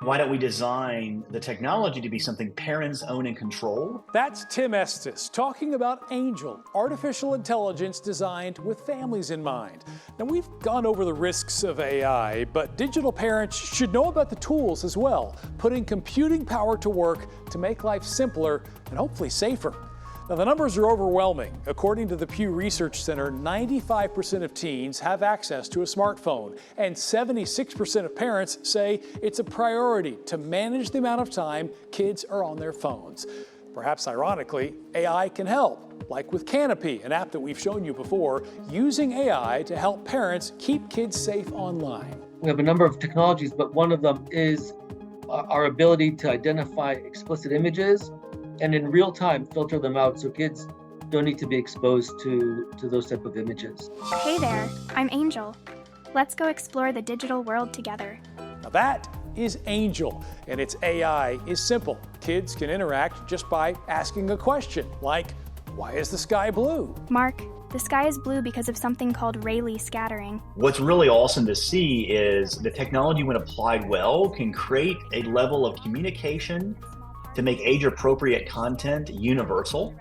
Why don't we design the technology to be something parents own and control? That's Tim Estes talking about Angel, artificial intelligence designed with families in mind. Now, we've gone over the risks of AI, but digital parents should know about the tools as well, putting computing power to work to make life simpler and hopefully safer. Now, the numbers are overwhelming. According to the Pew Research Center, 95% of teens have access to a smartphone, and 76% of parents say it's a priority to manage the amount of time kids are on their phones. Perhaps ironically, AI can help, like with Canopy, an app that we've shown you before, using AI to help parents keep kids safe online. We have a number of technologies, but one of them is our ability to identify explicit images and in real time filter them out so kids don't need to be exposed to those type of images. Hey there, I'm Angel. Let's go explore the digital world together. Now that is Angel, and its AI is simple. Kids can interact just by asking a question, like, why is the sky blue? Mark, the sky is blue because of something called Rayleigh scattering. What's really awesome to see is the technology, when applied well, can create a level of communication to make age-appropriate content universal,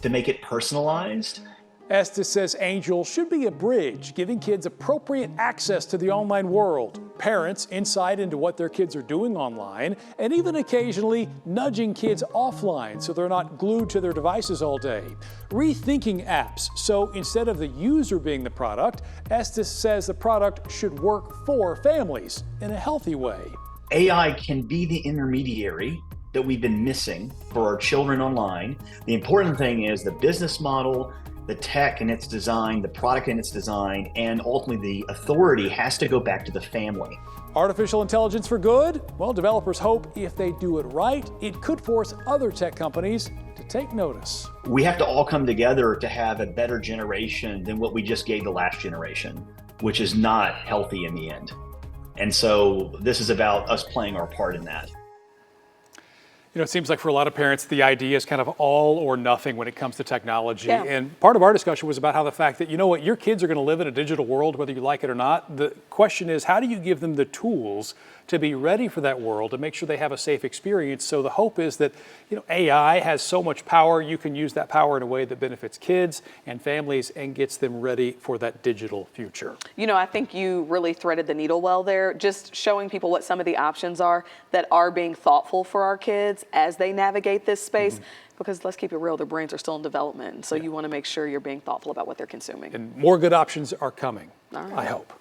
to make it personalized. Estes says Angel should be a bridge, giving kids appropriate access to the online world, parents insight into what their kids are doing online, and even occasionally nudging kids offline so they're not glued to their devices all day. Rethinking apps, so instead of the user being the product, Estes says the product should work for families in a healthy way. AI can be the intermediary that we've been missing for our children online. The important thing is the business model, the tech and its design, the product and its design, and ultimately the authority has to go back to the family. Artificial intelligence for good? Well, developers hope if they do it right, it could force other tech companies to take notice. We have to all come together to have a better generation than what we just gave the last generation, which is not healthy in the end. And so this is about us playing our part in that. You know, it seems like for a lot of parents, the idea is kind of all or nothing when it comes to technology. Yeah. And part of our discussion was about how the fact that, you know what, your kids are going to live in a digital world, whether you like it or not. The question is, how do you give them the tools to be ready for that world, to make sure they have a safe experience? So the hope is that, you know, AI has so much power, you can use that power in a way that benefits kids and families and gets them ready for that digital future. You know, I think you really threaded the needle well there, just showing people what some of the options are that are being thoughtful for our kids as they navigate this space. Because let's keep it real, their brains are still in development. So you want to make sure you're being thoughtful about what they're consuming. And more good options are coming, All right. I hope.